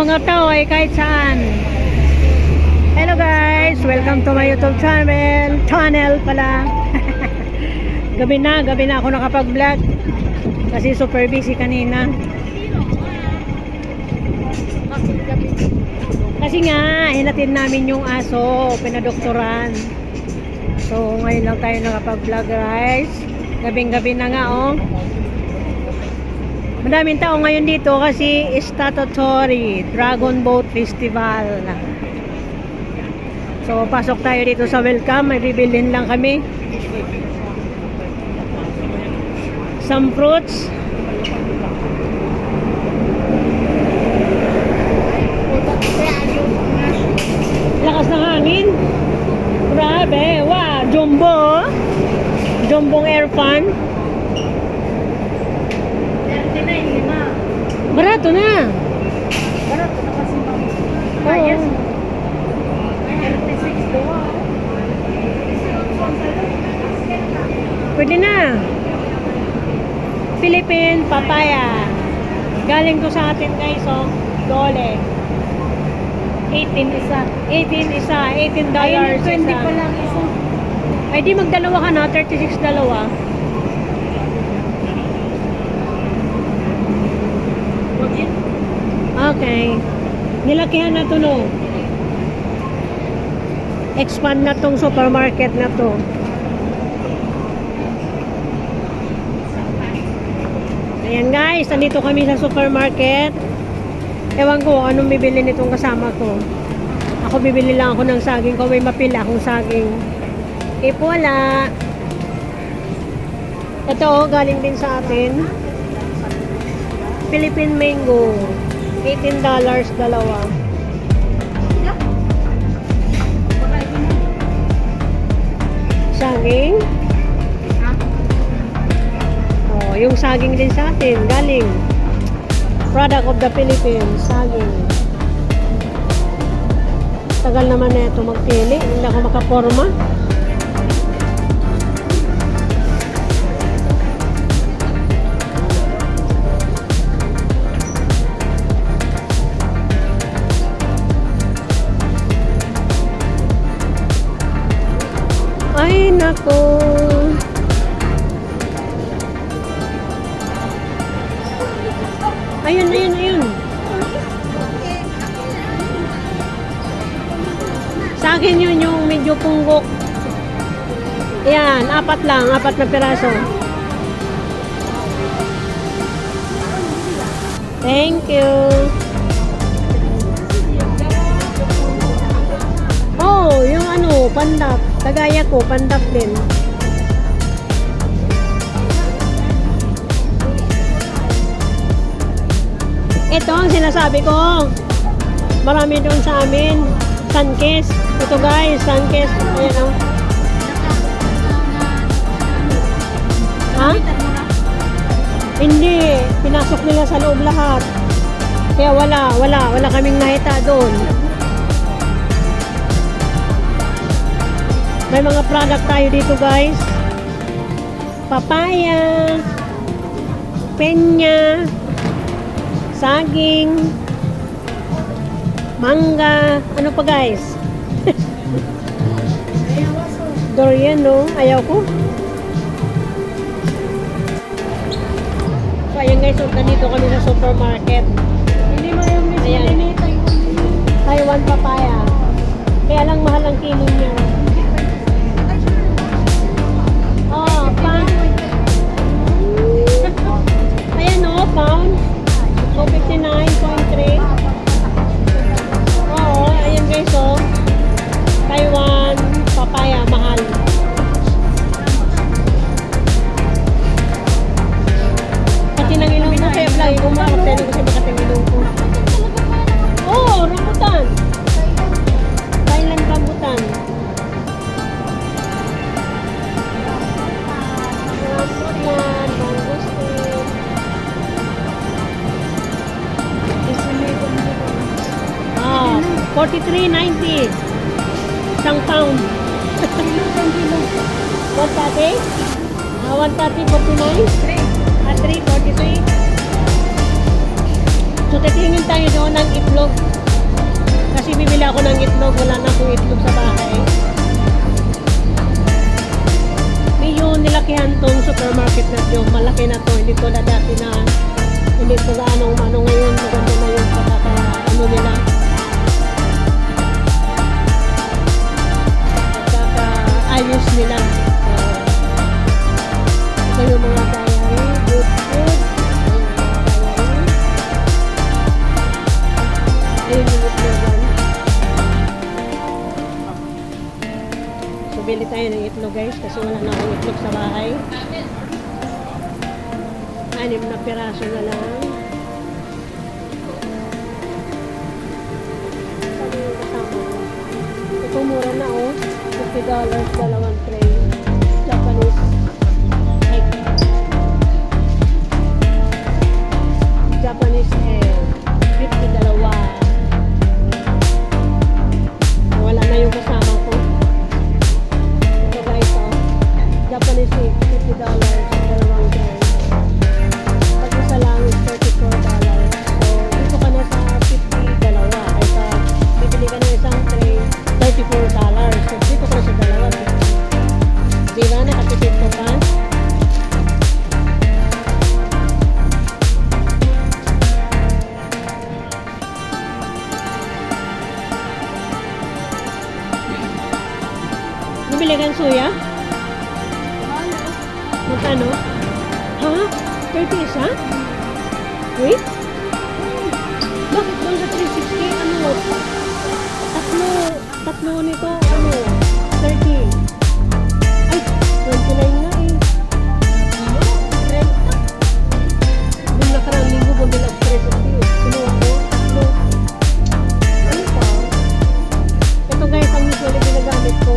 mga tao ay kahit saan. Hello guys, welcome to my YouTube channel pala. gabi na ako nakapag-vlog kasi super busy kanina. Kasi nga hinatid namin yung aso, pinadoktoran. So ngayon lang tayo nakapag-vlog guys. Gabing-gabi na nga oh. Madaming tao ngayon dito kasi statutory Dragon Boat Festival. So pasok tayo dito sa welcome, may bibilhin lang kami. Some fruits. Lakas ng hangin. Grabe, wow, jumbo. Jumbong air fan. Barato na. Barato na kasi ma'am. Oo. Yes. 36 doon. Pwede na. Philippine papaya. Galing to sa atin guys, oh. Dole. 18 isa. $18 Ayun, 20 isa. pa lang isa. Ay di magdalawa ka na, 36 dalawa. Okay. Nilakihan na to no. Expand na tong supermarket na to. Ayan guys, nandito kami sa supermarket. Ewan ko anong bibili nitong kasama ko. Ako bibili lang ako ng saging ko. May mapila akong saging. Ipola. Ito oh, galing din sa atin. Philippine mango. $18 dalawa. Saging. Oh, yung saging din sa atin. Galing. Product of the Philippines. Saging. Tagal naman na ito magpili. Hindi ako makaporma. Ay, nako. Ayun. Sa akin yun yung medyo punggok. Ayan, apat na piraso. Thank you. Oh, yung ano, pandap. Kagaya ko, pandap din. Ito ang sinasabi ko. Marami doon sa amin. Sunkist. Ito guys, sunkist. Ayan o. Ha? Hindi. Pinasok nila sa loob lahat. Kaya wala kaming nakita doon. May mga product tayo dito guys. Papaya, penya, saging, mangga, ano pa guys? Durian no, ayaw ko. So ayan guys, nandito kami sa supermarket. Hindi mo yung misili Taiwan papaya. Kaya lang mahal ang kilo niya. Oh, pound. Ayan o, pound. So, 59.3. Oo, ayan guys o. Taiwan, papaya, mahal. Pati ng ilong ko, kaya lagi ko makakapteno kasi makati ng ilong ko. Oo, rambutan. Thailand rambutan. Rambutan, mangosteen. Ah, $43.90. Isang pound. 130? 130, 49? 3, 43. So, titingin tayo doon ng itlog. Kasi bibili ako ng itlog. Wala na akong itlog sa bahay. Medyo nilakihan tong supermarket na yung malaki na to. Hindi to na dati na hindi to na ano ngayon. Maganda na yung pagkaka ano nila. Pagkaka-ayos nila. Ito yung mga diary. Good food. Ayun yung itlogan. So, bili tayo ng itlog guys kasi wala na akong itlog sa bahay. 6 na piraso na lang. Sabi yung kasama ko. Ito mura na oh. $50, dalawang tray. Japanese egg. Japanese egg. 50 dalawa. Wala na yung kasama ko. Ito guys oh. Japanese egg. $50. Dalawang tray. Pag isa lang is $34. So, dito ka na sa 50 dalawa. Ay sa, bibili ka ng isang tray, $34. So, dito ka na sa dalawa. Di ba? Nakatipid ko pa. Bibili ka ng suya? Magkano? Ha? 30 isa? Wait? Bakit doon sa 360? Ano? Tatlo nito, ano? 30. Ay, 29 nga eh. Doon nakarang linggo bumili ako 360. Kinuha ko. Tatlo. Ano pa? Ito guys, ang usually ginagamit ko.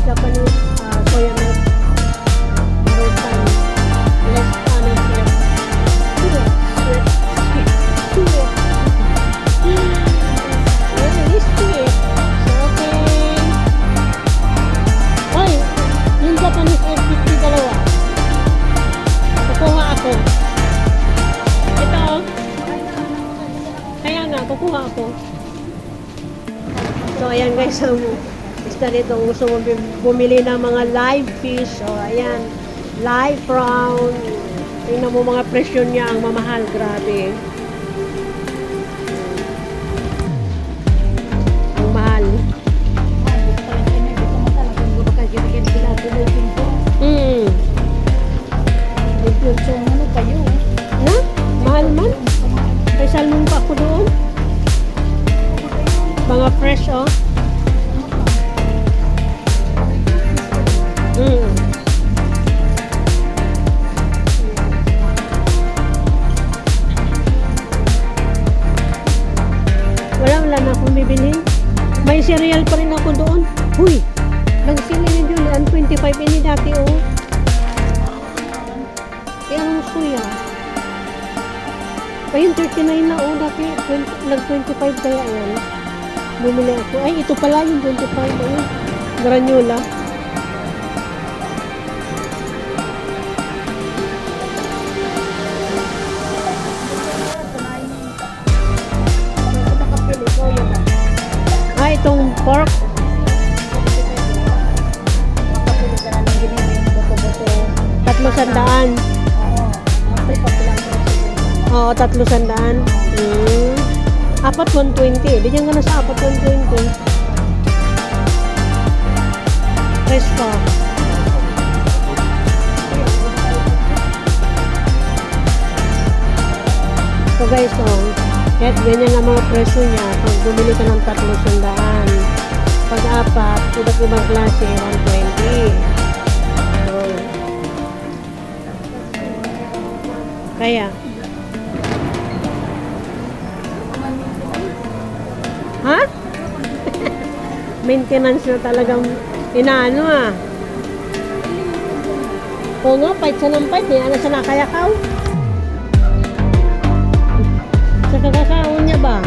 Japanese soya milk. More time. Less ano sweat. Sweat. Really sweet. Shopping. Ay, yung Japanese egg 50 dalawa. Kukuha ako. Ito oh. Kaya nga, kukuha ako. So, ayan guys. Basta dito, gusto mo bumili ng mga live fish. So, ayan. Live prawn. Tingnan mo mga presyo niya. Ang mamahal. Grabe. Ang mahal. Na? Mahal man? May salmon pa ako doon. Mga fresh, oh. Wala na akong bibili. May cereal pa rin ako doon. Huy! Nag-sili ni Julian, 25 ini dati, oh. Yung suya. Ayun, 39 na, oh. Dati, nag-25 kaya yan. Bumili ako. Ay, ito pala yung 25, oh. Granola. Ah, itong pork. Tatlo sandaan. Oo, 300. Apat 120. Bigyan ka na sa apat 120. Fresh pa. So guys, kahit ganyan ang mga presyo niya, pag bumili ka ng 300, pag apat, iba't ibang klase, 120. So, kaya, ha? Maintenance na talagang inaano ah. Oo nga, fight sa ng fight eh. Ano sa nakayakaw? Sa kakakaon niya ba?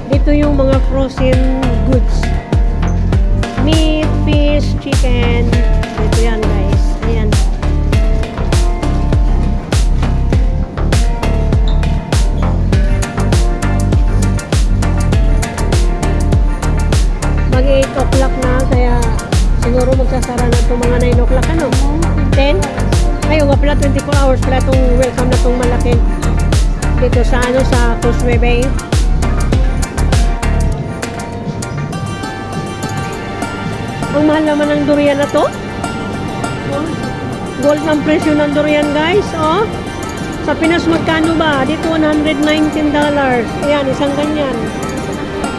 Dito yung mga frozen goods. Meat, fish, chicken. Ito yan guys. Ayan. o'clock na, kaya siguro magsasara na itong mga 9 o'clock, ano? 10? Ay, nga pala, 24 hours pala itong welcome na itong malaki. Dito sa, ano, sa Causeway Bay. Ang mahal naman ng durian na to. Gold ang presyo ng durian, guys, oh. Sa Pinas, magkano ba? Dito, $119. Ayan, isang ganyan.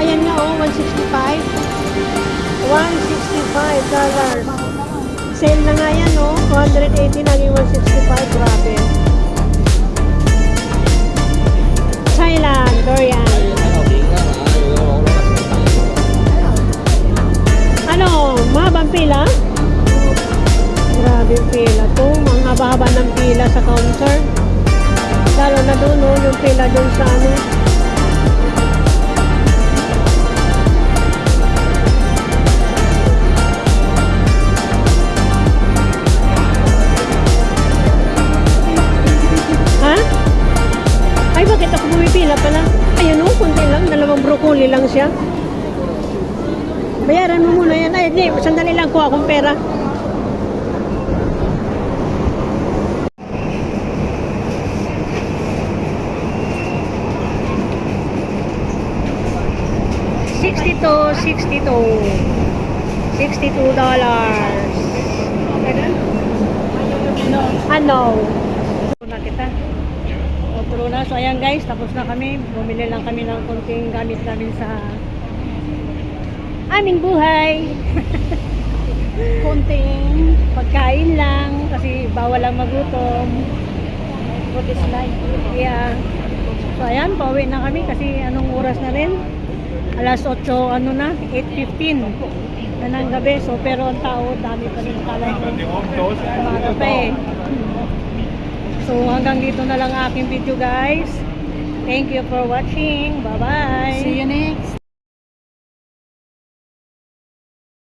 Ayan nga, oh, $165. $165. Sale na nga yan, oh. 280 naging 165. Grabe. Thailand, durian. Ano, mahabang pila? Grabe yung pila to. Ang haba-haba ng pila sa counter. Lalo na doon, oh, yung pila doon sa ano. Ha? Ay, bakit ako bumipila pala? Ayun, oh, kunti lang. Dalawang broccoli lang siya. Bayaran mo muna yan. Ay, hindi. Sandali lang kuha akong pera. $62. Ano? Na kita. Otro na. So, ayan guys. Tapos na kami. Bumili lang kami ng konting gamit namin sa aming buhay. Konting pagkain lang. Kasi bawal lang magutom. What is life? Yeah. So, ayan. Pauwi na kami kasi anong oras na rin? Alas 8, ano na? 8:15 na ng gabi. So, pero ang tao, dami pa rin pala. Umaga pa eh. So, hanggang dito na lang aking video guys. Thank you for watching. Bye-bye. See you next.